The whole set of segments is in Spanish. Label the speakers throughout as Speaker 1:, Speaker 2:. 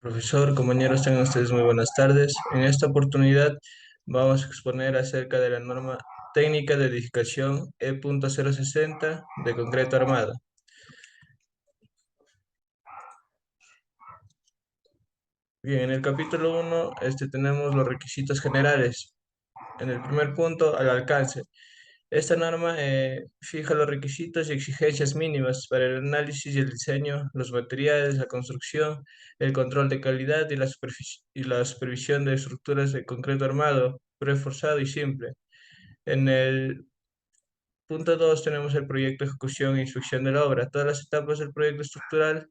Speaker 1: Profesor, compañeros, tengan ustedes muy buenas tardes. En esta oportunidad vamos a exponer acerca de la norma técnica de edificación E.060 de concreto armado. Bien, en el capítulo 1 tenemos los requisitos generales. En el primer punto, al alcance. Esta norma fija los requisitos y exigencias mínimas para el análisis y el diseño, los materiales, la construcción, el control de calidad y la supervisión de estructuras de concreto armado, preforzado y simple. En el punto 2 tenemos el proyecto, ejecución e inspección de la obra. Todas las etapas del proyecto estructural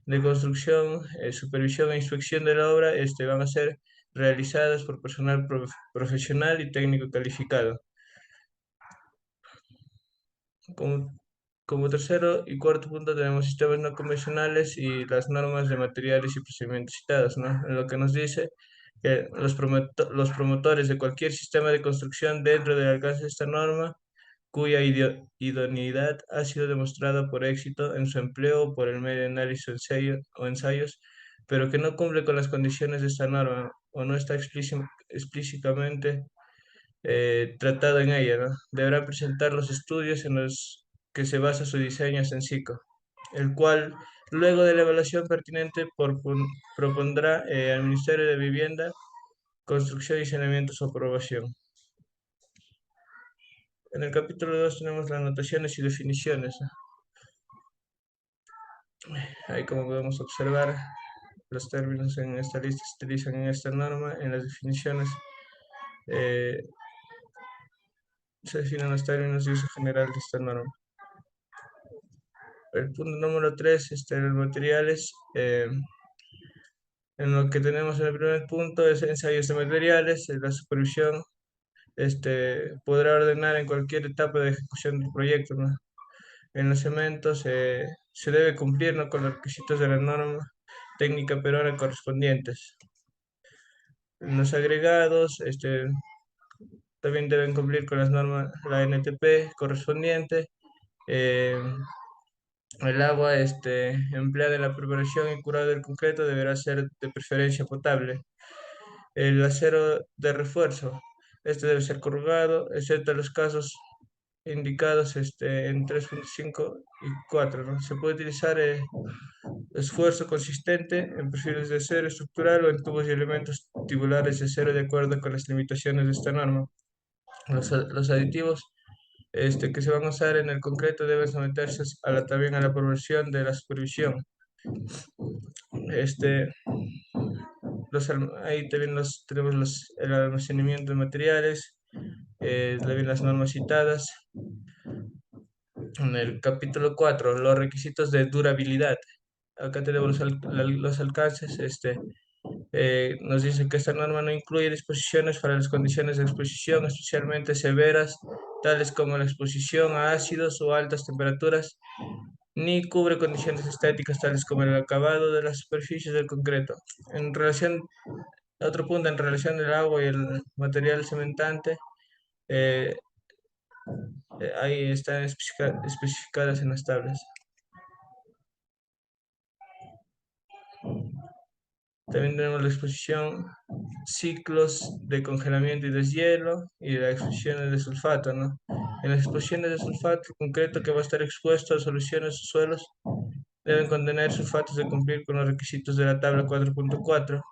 Speaker 1: de construcción, supervisión e inspección de la obra van a ser realizadas por personal profesional y técnico calificado. Como, como tercero y cuarto punto tenemos sistemas no convencionales y las normas de materiales y procedimientos citados, ¿no? En lo que nos dice que los promotores de cualquier sistema de construcción dentro del alcance de esta norma, cuya idoneidad ha sido demostrada por éxito en su empleo por el medio de análisis o ensayos, pero que no cumple con las condiciones de esta norma o no está explícitamente tratado en ella, ¿no? Deberá presentar los estudios en los que se basa su diseño sencillo, el cual, luego de la evaluación pertinente, propondrá al Ministerio de Vivienda, Construcción y Saneamiento su aprobación. En el capítulo 2 tenemos las notaciones y definiciones, ¿no? Ahí, como podemos observar, los términos en esta lista se utilizan en esta norma. En las definiciones eh, se definen los términos de uso general de esta norma. El punto número 3, los materiales. En lo que tenemos en el primer punto es ensayos de materiales. La supervisión podrá ordenar en cualquier etapa de ejecución del proyecto, ¿no? En los cementos se debe cumplir, ¿no?, con los requisitos de la norma técnica peruana correspondientes. En los agregados también deben cumplir con las normas, la NTP correspondiente. Eh, El agua empleada en la preparación y curado del concreto deberá ser de preferencia potable. El acero de refuerzo, este debe ser corrugado, excepto en los casos indicados en 3.5 y 4, ¿no? Se puede utilizar esfuerzo consistente en perfiles de acero estructural o en tubos y elementos tubulares de acero de acuerdo con las limitaciones de esta norma. Los aditivos que se van a usar en el concreto deben someterse también a la aprobación de la supervisión. Este, ahí también tenemos el almacenamiento de materiales, también las normas citadas. En el capítulo 4, los requisitos de durabilidad. Acá tenemos los alcances. Nos dice que esta norma no incluye disposiciones para las condiciones de exposición especialmente severas, tales como la exposición a ácidos o altas temperaturas, ni cubre condiciones estéticas tales como el acabado de las superficies del concreto. En relación, otro punto, en relación del agua y el material cementante, eh, ahí están especificadas en las tablas. También tenemos la exposición, ciclos de congelamiento y deshielo y las exposiciones de sulfato, ¿no? En las exposiciones de sulfato, el concreto que va a estar expuesto a soluciones o suelos deben contener sulfatos de cumplir con los requisitos de la tabla 4.4.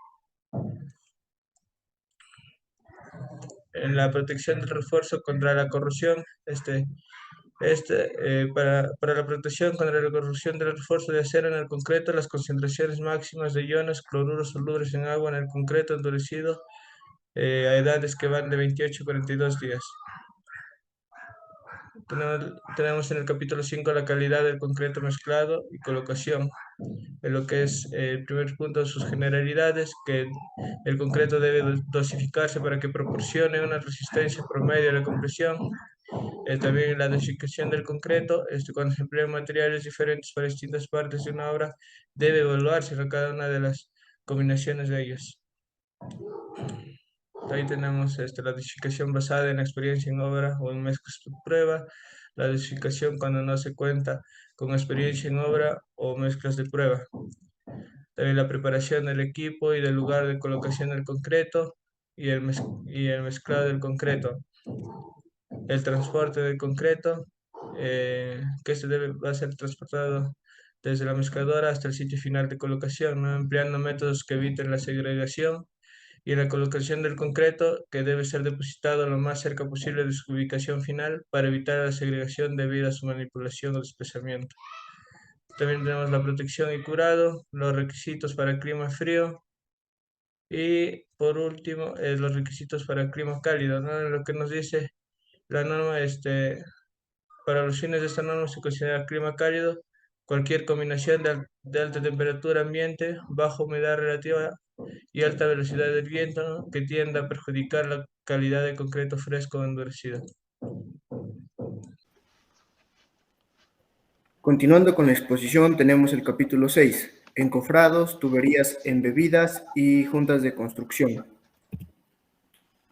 Speaker 1: En la protección del refuerzo contra la corrosión, para la protección contra la corrosión del refuerzo de acero en el concreto, las concentraciones máximas de iones cloruros solubles en agua en el concreto endurecido a edades que van de 28 a 42 días. Tenemos en el capítulo 5 la calidad del concreto mezclado y colocación. En lo que es el primer punto, sus generalidades, que el concreto debe dosificarse para que proporcione una resistencia promedio a la compresión. También la dosificación del concreto, cuando se emplean materiales diferentes para distintas partes de una obra, debe evaluarse cada una de las combinaciones de ellas. Ahí tenemos la dosificación basada en la experiencia en obra o en mezclas de prueba, la dosificación cuando no se cuenta con experiencia en obra o mezclas de prueba. También la preparación del equipo y del lugar de colocación del concreto y el mezclado del concreto. El transporte del concreto, que va a ser transportado desde la mezcladora hasta el sitio final de colocación, ¿no? Empleando métodos que eviten la segregación y la colocación del concreto, que debe ser depositado lo más cerca posible de su ubicación final para evitar la segregación debido a su manipulación o desplazamiento. También tenemos la protección y curado, los requisitos para clima frío y por último los requisitos para clima cálido, ¿no? Lo que nos dice la norma, para los fines de esta norma se considera clima cálido cualquier combinación de alta temperatura ambiente, baja humedad relativa y alta velocidad del viento, ¿no? Que tienda a perjudicar la calidad de concreto fresco o endurecido.
Speaker 2: Continuando con la exposición, tenemos el capítulo 6, encofrados, tuberías embebidas y juntas de construcción.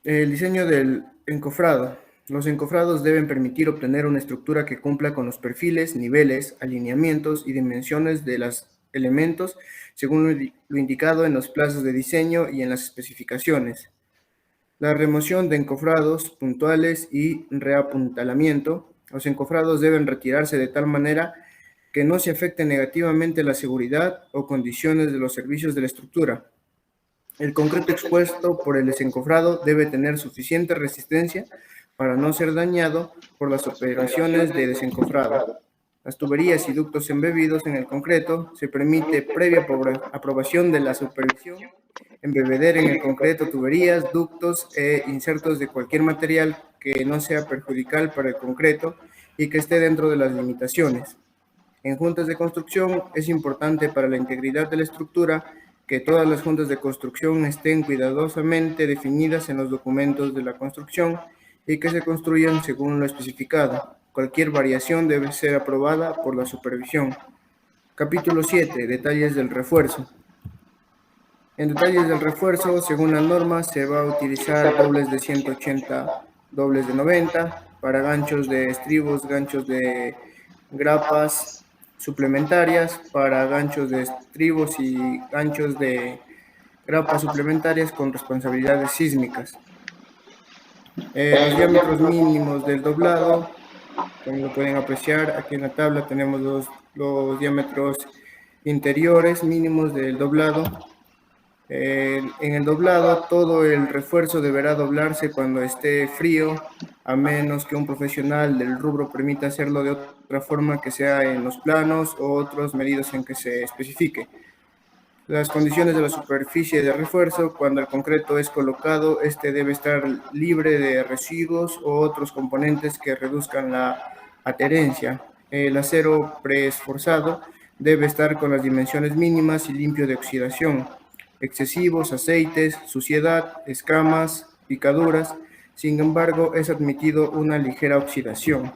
Speaker 2: El diseño del encofrado. Los encofrados deben permitir obtener una estructura que cumpla con los perfiles, niveles, alineamientos y dimensiones de los elementos según lo indicado en los plazos de diseño y en las especificaciones. La remoción de encofrados puntuales y reapuntalamiento. Los encofrados deben retirarse de tal manera que no se afecte negativamente la seguridad o condiciones de los servicios de la estructura. El concreto expuesto por el desencofrado debe tener suficiente resistencia para no ser dañado por las operaciones de desencofrado. Las tuberías y ductos embebidos en el concreto se permite previa aprobación de la supervisión embebeder en el concreto tuberías, ductos e insertos de cualquier material que no sea perjudicial para el concreto y que esté dentro de las limitaciones. En juntas de construcción es importante para la integridad de la estructura que todas las juntas de construcción estén cuidadosamente definidas en los documentos de la construcción y que se construyan según lo especificado. Cualquier variación debe ser aprobada por la supervisión. Capítulo 7. Detalles del refuerzo. En detalles del refuerzo, según la norma, se va a utilizar dobles de 180, dobles de 90, para ganchos de estribos, ganchos de grapas suplementarias, para ganchos de estribos y ganchos de grapas suplementarias con responsabilidades sísmicas. Los diámetros mínimos del doblado, como lo pueden apreciar, aquí en la tabla tenemos los diámetros interiores mínimos del doblado. En el doblado, todo el refuerzo deberá doblarse cuando esté frío, a menos que un profesional del rubro permita hacerlo de otra forma que sea en los planos o otros medidos en que se especifique. Las condiciones de la superficie de refuerzo. Cuando el concreto es colocado, este debe estar libre de residuos o otros componentes que reduzcan la adherencia. El acero preesforzado debe estar con las dimensiones mínimas y limpio de oxidación, excesivos, aceites, suciedad, escamas, picaduras. Sin embargo, es admitido una ligera oxidación.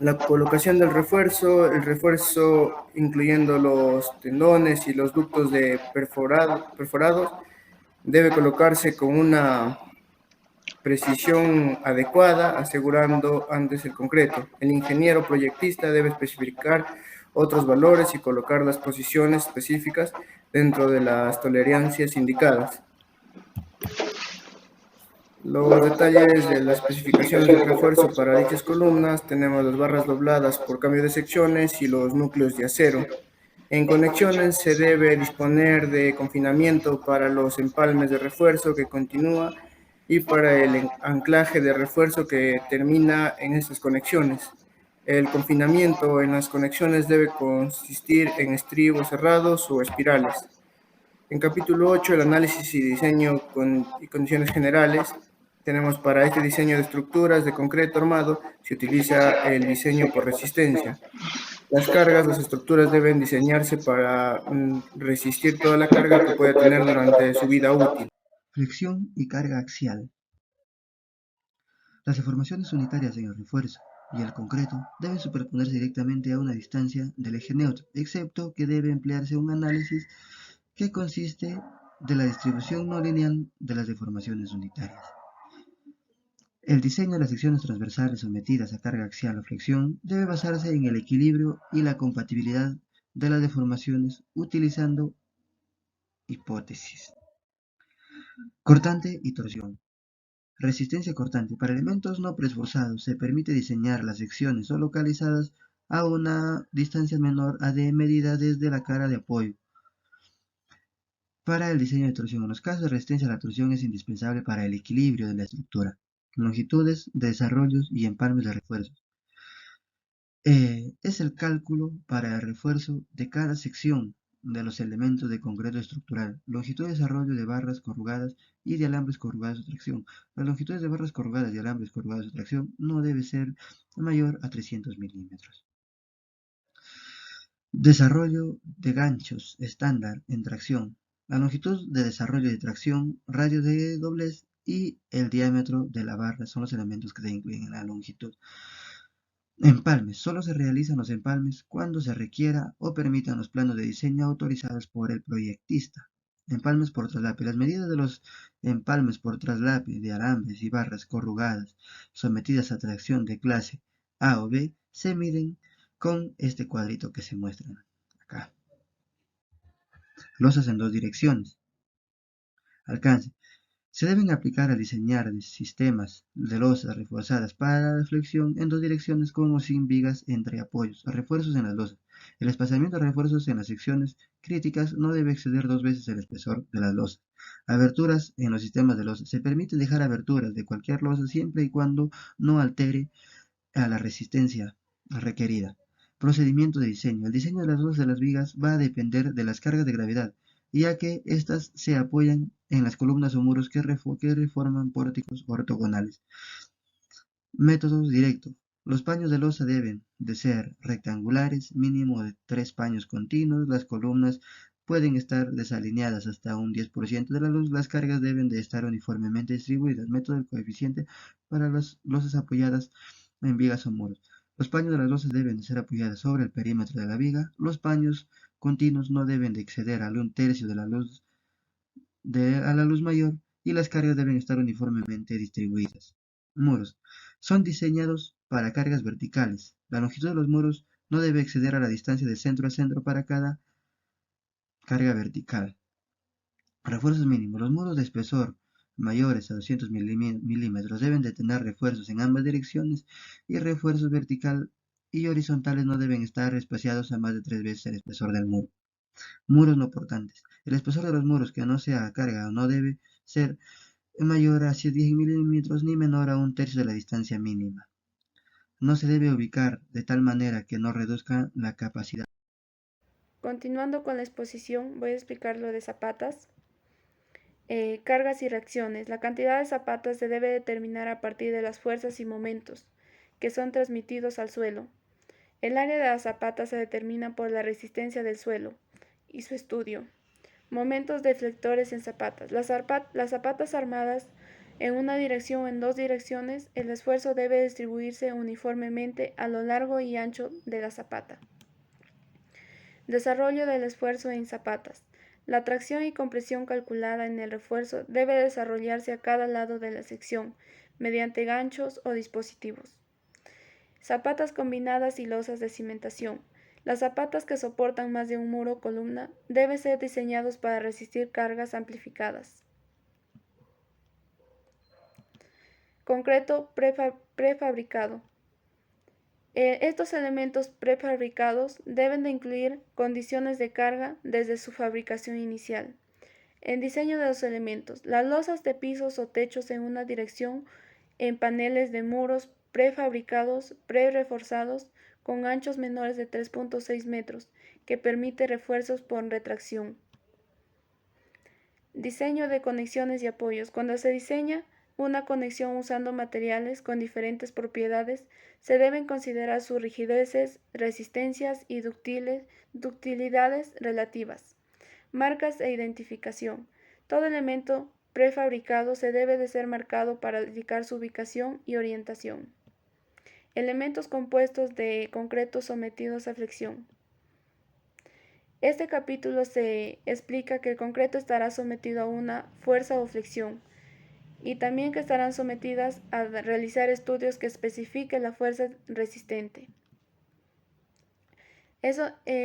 Speaker 2: La colocación del refuerzo, el refuerzo incluyendo los tendones y los ductos de perforados, debe colocarse con una precisión adecuada, asegurando antes el concreto. El ingeniero proyectista debe especificar otros valores y colocar las posiciones específicas dentro de las tolerancias indicadas. Los detalles de las especificaciones del refuerzo para dichas columnas. Tenemos las barras dobladas por cambio de secciones y los núcleos de acero. En conexiones se debe disponer de confinamiento para los empalmes de refuerzo que continúa y para el anclaje de refuerzo que termina en estas conexiones. El confinamiento en las conexiones debe consistir en estribos cerrados o espirales. En capítulo 8, el análisis y diseño y condiciones generales. Tenemos para este diseño de estructuras de concreto armado, se utiliza el diseño por resistencia. Las cargas, las estructuras deben diseñarse para resistir toda la carga que pueda tener durante su vida útil.
Speaker 3: Flexión y carga axial. Las deformaciones unitarias en el refuerzo y el concreto deben superponerse directamente a una distancia del eje neutro, excepto que debe emplearse un análisis que consiste de la distribución no lineal de las deformaciones unitarias. El diseño de las secciones transversales sometidas a carga axial o flexión debe basarse en el equilibrio y la compatibilidad de las deformaciones utilizando hipótesis. Cortante y torsión. Resistencia cortante. Para elementos no preesforzados se permite diseñar las secciones o localizadas a una distancia menor a de medida desde la cara de apoyo. Para el diseño de torsión, en los casos de resistencia la torsión es indispensable para el equilibrio de la estructura, longitudes de desarrollos y empalmes de refuerzos. Es el cálculo para el refuerzo de cada sección de los elementos de concreto estructural, longitud de desarrollo de barras corrugadas y de alambres corrugados de tracción. Las longitudes de barras corrugadas y alambres corrugados de tracción no debe ser mayor a 300 milímetros. Desarrollo de ganchos estándar en tracción. La longitud de desarrollo de tracción, radio de doblez y el diámetro de la barra son los elementos que se incluyen en la longitud. Empalmes. Solo se realizan los empalmes cuando se requiera o permitan los planos de diseño autorizados por el proyectista. Empalmes por traslape. Las medidas de los empalmes por traslape de alambres y barras corrugadas sometidas a tracción de clase A o B se miden con este cuadrito que se muestra acá. Losas en dos direcciones. Alcance. Se deben aplicar al diseñar sistemas de losas reforzadas para la flexión en dos direcciones con o sin vigas entre apoyos. Refuerzos en las losas. El espaciamiento de refuerzos en las secciones críticas no debe exceder 2 veces el espesor de las losas. Aberturas en los sistemas de losas. Se permite dejar aberturas de cualquier losa siempre y cuando no altere a la resistencia requerida. Procedimiento de diseño. El diseño de las losas de las vigas va a depender de las cargas de gravedad, ya que éstas se apoyan en las columnas o muros que reforman pórticos ortogonales. Métodos directos. Los paños de losa deben de ser rectangulares, mínimo de 3 paños continuos. Las columnas pueden estar desalineadas hasta un 10% de la luz. Las cargas deben de estar uniformemente distribuidas. Método del coeficiente para las losas apoyadas en vigas o muros. Los paños de las losas deben de ser apoyados sobre el perímetro de la viga. Los paños continuos no deben de exceder al 1/3 de la luz a la luz mayor y las cargas deben estar uniformemente distribuidas. Muros. Son diseñados para cargas verticales. La longitud de los muros no debe exceder a la distancia de centro a centro para cada carga vertical. Refuerzos mínimos. Los muros de espesor mayores a 200 milímetros deben de tener refuerzos en ambas direcciones y refuerzos vertical y horizontales no deben estar espaciados a más de 3 veces el espesor del muro. Muros no portantes. El espesor de los muros que no sea carga no debe ser mayor a 10 milímetros ni menor a 1/3 de la distancia mínima. No se debe ubicar de tal manera que no reduzca la capacidad.
Speaker 4: Continuando con la exposición, voy a explicar lo de zapatas. Cargas y reacciones. La cantidad de zapatas se debe determinar a partir de las fuerzas y momentos que son transmitidos al suelo. El área de las zapatas se determina por la resistencia del suelo y su estudio. Momentos deflectores en zapatas. Las zapatas armadas en una dirección o en dos direcciones, el esfuerzo debe distribuirse uniformemente a lo largo y ancho de la zapata. Desarrollo del esfuerzo en zapatas. La tracción y compresión calculada en el refuerzo debe desarrollarse a cada lado de la sección, mediante ganchos o dispositivos. Zapatas combinadas y losas de cimentación. Las zapatas que soportan más de un muro o columna deben ser diseñados para resistir cargas amplificadas. Concreto prefabricado. Estos elementos prefabricados deben de incluir condiciones de carga desde su fabricación inicial. El diseño de los elementos. Las losas de pisos o techos en una dirección en paneles de muros prefabricados, pre-reforzados con anchos menores de 3.6 metros, que permite refuerzos por retracción. Diseño de conexiones y apoyos. Cuando se diseña una conexión usando materiales con diferentes propiedades, se deben considerar sus rigideces, resistencias y ductilidades relativas. Marcas e identificación. Todo elemento prefabricado se debe de ser marcado para indicar su ubicación y orientación. Elementos compuestos de concreto sometidos a flexión. Este capítulo se explica que el concreto estará sometido a una fuerza o flexión y también que estarán sometidas a realizar estudios que especifiquen la fuerza resistente.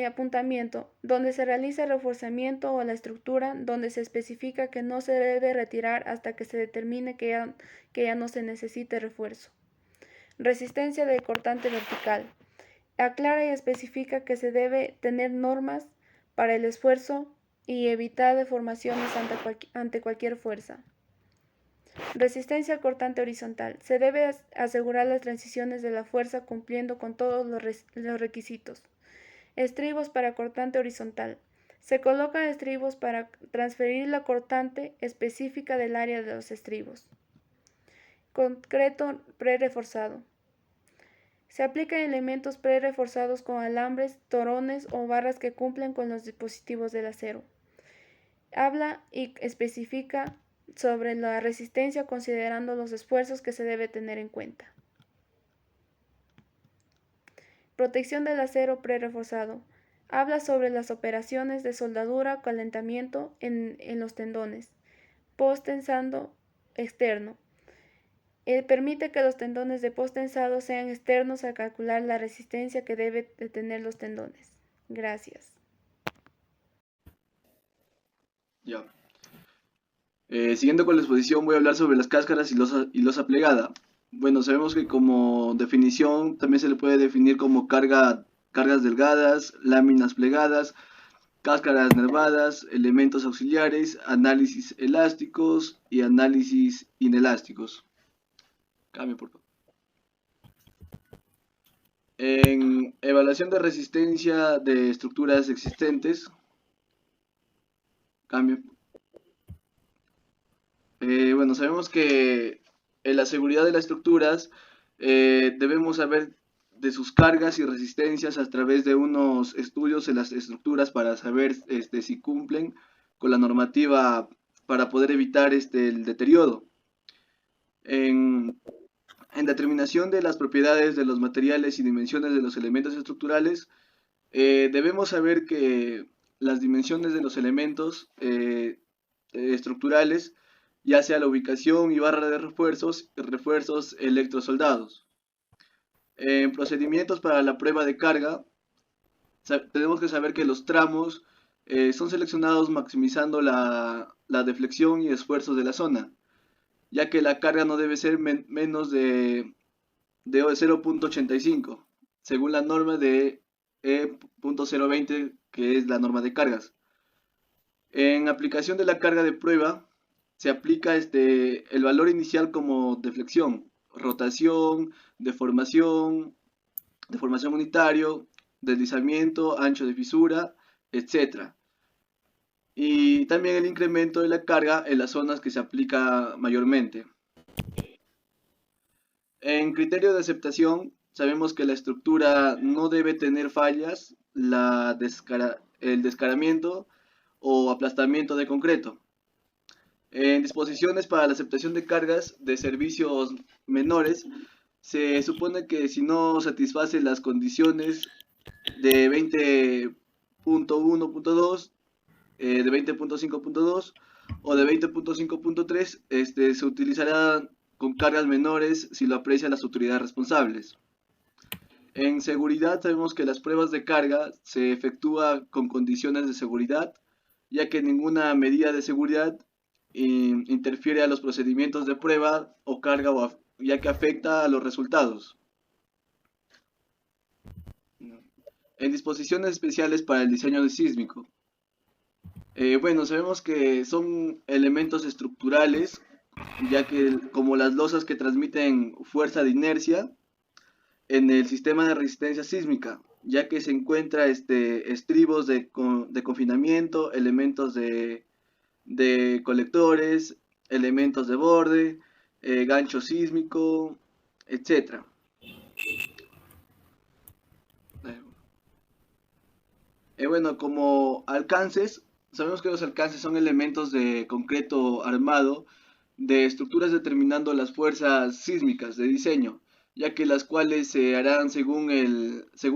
Speaker 4: Apuntamiento, donde se realiza el reforzamiento o la estructura, donde se especifica que no se debe retirar hasta que se determine que ya no se necesite refuerzo. Resistencia de cortante vertical. Aclara y especifica que se debe tener normas para el esfuerzo y evitar deformaciones ante cualquier fuerza. Resistencia cortante horizontal. Se debe asegurar las transiciones de la fuerza cumpliendo con todos los requisitos. Estribos para cortante horizontal. Se colocan estribos para transferir la cortante específica del área de los estribos. Concreto pre-reforzado. Se aplican elementos pre-reforzados con alambres, torones o barras que cumplen con los dispositivos del acero. Habla y especifica sobre la resistencia considerando los esfuerzos que se debe tener en cuenta. Protección del acero pre-reforzado. Habla sobre las operaciones de soldadura o calentamiento en los tendones. Post-tensado externo. Permite que los tendones de post-tensado sean externos al calcular la resistencia que debe tener los tendones. Gracias.
Speaker 5: Ya. Siguiendo con la exposición, voy a hablar sobre las cáscaras y losa plegada. Bueno, sabemos que como definición también se le puede definir como cargas delgadas, láminas plegadas, cáscaras nervadas, elementos auxiliares, análisis elásticos y análisis inelásticos. Cambio, por favor. En evaluación de resistencia de estructuras existentes. Cambio. Bueno, sabemos que en la seguridad de las estructuras debemos saber de sus cargas y resistencias a través de unos estudios en las estructuras para saber si cumplen con la normativa para poder evitar el deterioro. En determinación de las propiedades de los materiales y dimensiones de los elementos estructurales, debemos saber que las dimensiones de los elementos estructurales, ya sea la ubicación y barra de refuerzos electrosoldados. En procedimientos para la prueba de carga, tenemos que saber que los tramos son seleccionados maximizando la deflexión y esfuerzos de la zona, ya que la carga no debe ser menos de 0.85, según la norma de E.020, que es la norma de cargas. En aplicación de la carga de prueba, se aplica el valor inicial como deflexión, rotación, deformación unitario, deslizamiento, ancho de fisura, etc. Y también el incremento de la carga en las zonas que se aplica mayormente. En criterio de aceptación, sabemos que la estructura no debe tener fallas, el descaramiento o aplastamiento de concreto. En disposiciones para la aceptación de cargas de servicios menores, se supone que si no satisface las condiciones de 20.1.2, de 20.5.2 o de 20.5.3, se utilizará con cargas menores si lo aprecian las autoridades responsables. En seguridad sabemos que las pruebas de carga se efectúan con condiciones de seguridad, ya que ninguna medida de seguridad interfiere a los procedimientos de prueba o carga, ya que afecta a los resultados. En disposiciones especiales para el diseño de sísmico. Bueno, sabemos que son elementos estructurales, ya que como las losas que transmiten fuerza de inercia en el sistema de resistencia sísmica, ya que se encuentra estribos de confinamiento, elementos de colectores, elementos de borde, gancho sísmico, etc. Bueno, como alcances, sabemos que los alcances son elementos de concreto armado de estructuras determinando las fuerzas sísmicas de diseño, ya que las cuales se harán según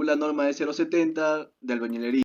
Speaker 5: la norma de 070 de albañilería.